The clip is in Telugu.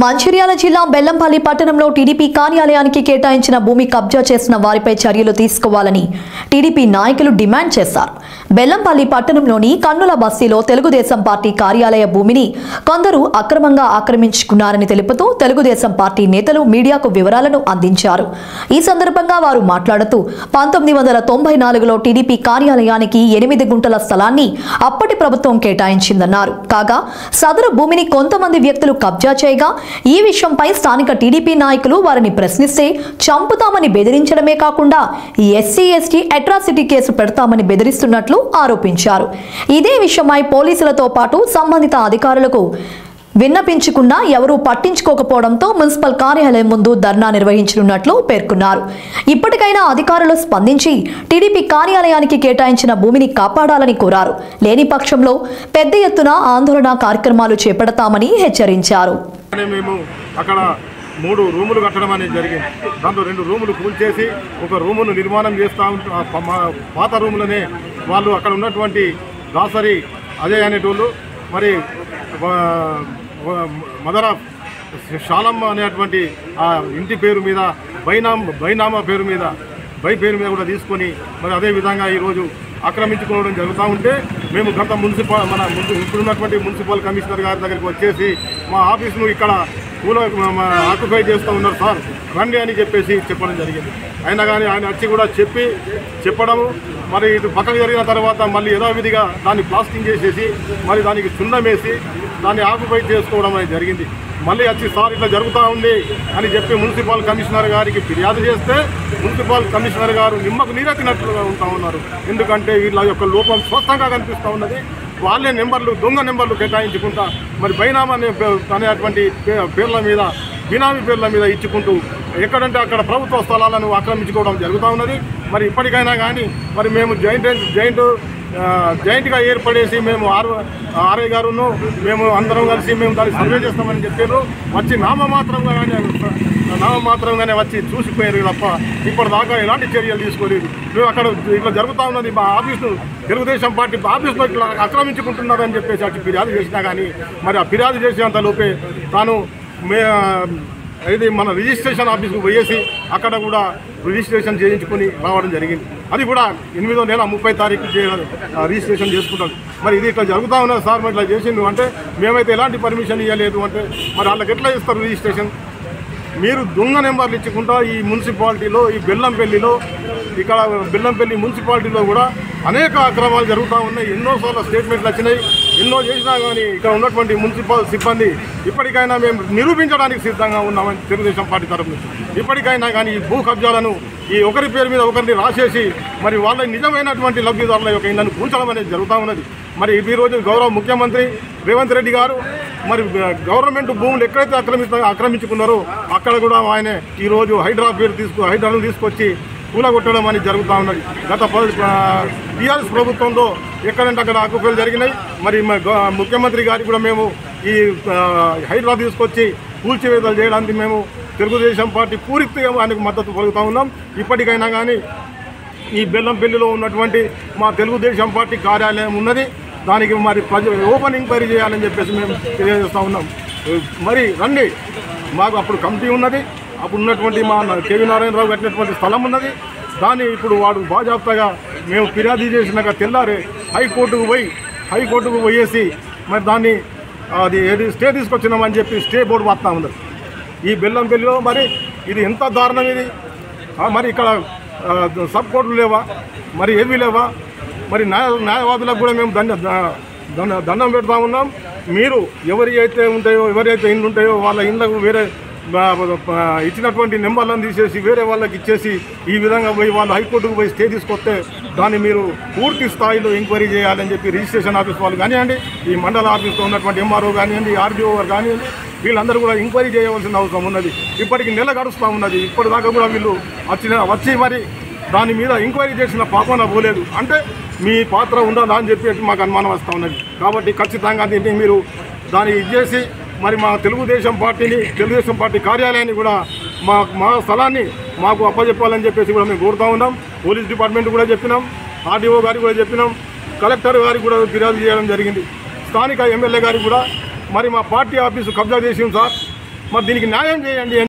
మంచిర్యాల జిల్లా బెల్లంపల్లి పట్టణంలో టీడీపీ కార్యాలయానికి కేటాయించిన భూమి కబ్జా చేసిన వారిపై చర్యలు తీసుకోవాలని టీడీపీ నాయకులు డిమాండ్ చేశారు. బెల్లంపల్లి పట్టణంలోని కన్నుల బస్తీలో తెలుగుదేశం పార్టీ కార్యాలయ భూమిని కొందరు అక్రమంగా ఆక్రమించుకున్నారని తెలుపుతూ తెలుగుదేశం పార్టీ నేతలు మీడియాకు వివరాలను అందించారు. ఈ సందర్భంగా వారు మాట్లాడుతూ 1994లో టీడీపీ కార్యాలయానికి 8 గుంటల స్థలాన్ని అప్పటి ప్రభుత్వం కేటాయించిందన్నారు. కాగా సదరు భూమిని కొంతమంది వ్యక్తులు కబ్జా చేయగా ఈ విషయంపై స్థానిక టీడీపీ నాయకులు వారిని ప్రశ్నిస్తే చంపుతామని బెదిరించడమే కాకుండా ఎస్సీ/ఎస్టీ అట్రాసిటీ కేసు పెడతామని బెదిరిస్తున్నట్లు ఆరోపించారు. ఇదే విషయమై పోలీసులతో పాటు సంబంధిత అధికారులకు విన్నపించుకున్నా ఎవరూ పట్టించుకోకపోవడంతో మున్సిపల్ కార్యాలయం ముందు ధర్నా నిర్వహించనున్నట్లు పేర్కొన్నారు. ఇప్పటికైనా అధికారులు స్పందించి టీడీపీ కార్యాలయానికి కేటాయించిన భూమిని కాపాడాలని కోరారు. లేని పక్షంలో పెద్ద ఎత్తున ఆందోళన కార్యక్రమాలు చేపడతామని హెచ్చరించారు. మేము అక్కడ 3 రూములు కట్టడం అనేది జరిగింది. దాంట్లో 2 రూములు కూల్చేసి ఒక రూమును నిర్మాణం చేస్తూ పాత రూములనే వాళ్ళు అక్కడ ఉన్నటువంటి దాసరి అజయ్ అనేటోళ్ళు మరి మదర్ ఆఫ్ శాలమ్మ అనేటువంటి ఆ ఇంటి పేరు మీద బైనామా పేరు మీద పేరు మీద కూడా తీసుకొని మరి అదేవిధంగా ఈరోజు ఆక్రమించుకోవడం జరుగుతూ ఉంటే మేము గత ఇప్పుడున్నటువంటి మున్సిపల్ కమిషనర్ గారి దగ్గరికి వచ్చేసి మా ఆఫీస్ను ఇక్కడ ఆక్యుపై చేస్తూ ఉన్నారు సార్, రండి అని చెప్పడం జరిగింది. అయినా కానీ ఆయన వచ్చి కూడా చెప్పడము మరి ఇటు పక్కకు జరిగిన తర్వాత మళ్ళీ యథావిధిగా దాన్ని ప్లాస్టింగ్ చేసేసి మరి దానికి సున్నం వేసి దాన్ని ఆక్యుపై చేసుకోవడం అనేది జరిగింది. మళ్ళీ వచ్చి సార్ ఇట్లా జరుగుతూ ఉంది అని చెప్పి మున్సిపల్ కమిషనర్ గారికి ఫిర్యాదు చేస్తే మున్సిపల్ కమిషనర్ గారు నిమ్మకు నీరెత్తినట్లుగా ఉంటా ఉన్నారు. ఎందుకంటే వీళ్ళ యొక్క లోపం స్పష్టంగా కనిపిస్తూ ఉన్నది. వాళ్ళే దొంగ నెంబర్లు కేటాయించుకుంటా మరి బైనామా అనేటువంటి పేర్ల మీద బినామీ పేర్ల మీద ఇచ్చుకుంటూ ఎక్కడంటే అక్కడ ప్రభుత్వ స్థలాలను ఆక్రమించుకోవడం జరుగుతూ ఉన్నది. మరి ఇప్పటికైనా కానీ మరి మేము జాయింట్గా ఏర్పడేసి మేము ఆర్ఐ గారును మేము అందరం కలిసి మేము దాన్ని సర్వే చేస్తామని చెప్పారు. వచ్చి నామమాత్రంగానే వచ్చి చూసిపోయారు తప్ప ఇప్పటిదాకా ఎలాంటి చర్యలు తీసుకోలేదు. మేము అక్కడ ఇట్లా జరుగుతూ ఉన్నది, మా ఆఫీసు తెలుగుదేశం పార్టీ ఆఫీసులో ఇట్లా ఆక్రమించుకుంటున్నారని చెప్పేసి అటు ఫిర్యాదు చేసినా కానీ మరి ఆ ఫిర్యాదు చేసేంత లోపే తాను ఇది మన రిజిస్ట్రేషన్ ఆఫీస్కు పోయేసి అక్కడ కూడా రిజిస్ట్రేషన్ చేయించుకొని రావడం జరిగింది. అది కూడా 8వ నెల 30 తారీఖు రిజిస్ట్రేషన్ చేసుకుంటాం. మరి ఇది ఇట్లా జరుగుతూ ఉన్నది సార్, మరి ఇట్లా చేసిండు అంటే మేమైతే ఎలాంటి పర్మిషన్ ఇవ్వలేదు అంటే మరి వాళ్ళకి ఎట్లా ఇస్తారు రిజిస్ట్రేషన్? మీరు దొంగ నెంబర్లు ఇచ్చుకుంటా ఈ మున్సిపాలిటీలో ఈ బెల్లంపల్లిలో ఇక్కడ బెల్లంపల్లి మున్సిపాలిటీలో కూడా అనేక అక్రమాలు జరుగుతూ ఉన్నాయి. ఎన్నోసార్లు స్టేట్మెంట్లు వచ్చినాయి, ఎన్నో చేసినా కానీ ఇక్కడ ఉన్నటువంటి మున్సిపల్ సిబ్బంది ఇప్పటికైనా మేము నిరూపించడానికి సిద్ధంగా ఉన్నామని తెలుగుదేశం పార్టీ తరఫు నుంచి ఇప్పటికైనా కానీ ఈ భూ కబ్జాలను ఈ ఒకరి పేరు మీద ఒకరిని రాసేసి మరి వాళ్ళ నిజమైనటువంటి లబ్ధిదారుల యొక్క ఇళ్లను కూల్చడం అనేది జరుగుతూ ఉన్నది. మరి ఈరోజు గౌరవ ముఖ్యమంత్రి రేవంత్ రెడ్డి గారు మరి గవర్నమెంట్ భూములు ఎక్కడైతే ఆక్రమించుకున్నారో అక్కడ కూడా ఆయన ఈరోజు హైడ్రాను తీసుకొచ్చి కూలగొట్టడం అనేది జరుగుతూ ఉన్నది. గత టీఆర్ఎస్ ప్రభుత్వంలో ఎక్కడంటే అక్కడ ఆక్యుపైలు జరిగినాయి. మరి ముఖ్యమంత్రి గారికి కూడా మేము ఈ హైడ్రా తీసుకొచ్చి కూల్చివేతలు చేయడానికి మేము తెలుగుదేశం పార్టీ పూర్తిగా ఆయనకు మద్దతు పలుకుతూ ఉన్నాం. ఇప్పటికైనా కానీ ఈ బెల్లంపల్లిలో ఉన్నటువంటి మా తెలుగుదేశం పార్టీ కార్యాలయం ఉన్నది, దానికి మరి ఓపెన్ ఎంక్వైరీ చేయాలని చెప్పేసి మేము తెలియజేస్తూ ఉన్నాం. మరి రండి, మాకు అప్పుడు కమిటీ ఉన్నది, అప్పుడు ఉన్నటువంటి మా కేవీ నారాయణరావు కట్టినటువంటి స్థలం ఉన్నది. దాన్ని ఇప్పుడు వాడు బాజాప్తాగా మేము ఫిర్యాదు చేసినాక తెల్లారే హైకోర్టుకు పోయేసి మరి దాన్ని అది స్టే తీసుకొచ్చినామని చెప్పి స్టే బోర్డు వస్తూ ఉన్నది ఈ బెల్లంపల్లిలో. మరి ఇది ఎంత దారుణం ఇది! మరి ఇక్కడ సబ్ కోర్టులు లేవా, మరి ఏవి లేవా? మరి న్యాయవాదులకు కూడా మేము దండం పెడతా ఉన్నాం. మీరు ఎవరైతే ఇండ్లు ఉంటాయో వాళ్ళ ఇండ్లకు వేరే ఇచ్చినటువంటి నెంబర్లను తీసేసి వేరే వాళ్ళకి ఇచ్చేసి ఈ విధంగా పోయి వాళ్ళు హైకోర్టుకు పోయి స్టే తీసుకొస్తే దాన్ని మీరు పూర్తి స్థాయిలో ఎంక్వైరీ చేయాలని చెప్పి రిజిస్ట్రేషన్ ఆఫీస్ వాళ్ళు కానివ్వండి, ఈ మండల ఆఫీస్లో ఉన్నటువంటి ఎంఆర్ఓ కానివ్వండి, ఆర్డీఓ గారు కానివ్వండి, వీళ్ళందరూ కూడా ఎంక్వైరీ చేయవలసిన అవసరం ఉన్నది. ఇప్పటికి నెల గడుస్తూ ఉన్నది, ఇప్పటిదాకా కూడా వీళ్ళు వచ్చి మరి దాని మీద ఎంక్వైరీ చేసిన పాపన పోలేదు. అంటే మీ పాత్ర ఉందా అని చెప్పి మాకు అనుమానం వస్తూ ఉన్నది. కాబట్టి ఖచ్చితంగా దీన్ని మీరు దాన్ని ఇచ్చేసి మరి మా తెలుగుదేశం పార్టీ కార్యాలయాన్ని కూడా మా స్థలాన్ని మాకు అప్పచెప్పాలని చెప్పేసి కూడా మేము కోరుతూ ఉన్నాం. పోలీస్ డిపార్ట్మెంట్ కూడా చెప్పినాం, ఆర్డీఓ గారికి కూడా చెప్పినాం, కలెక్టర్ గారికి కూడా ఫిర్యాదు చేయడం జరిగింది. స్థానిక ఎమ్మెల్యే గారికి కూడా మరి మా పార్టీ ఆఫీసు కబ్జా చేసింది సార్, మరి దీనికి న్యాయం చేయండి.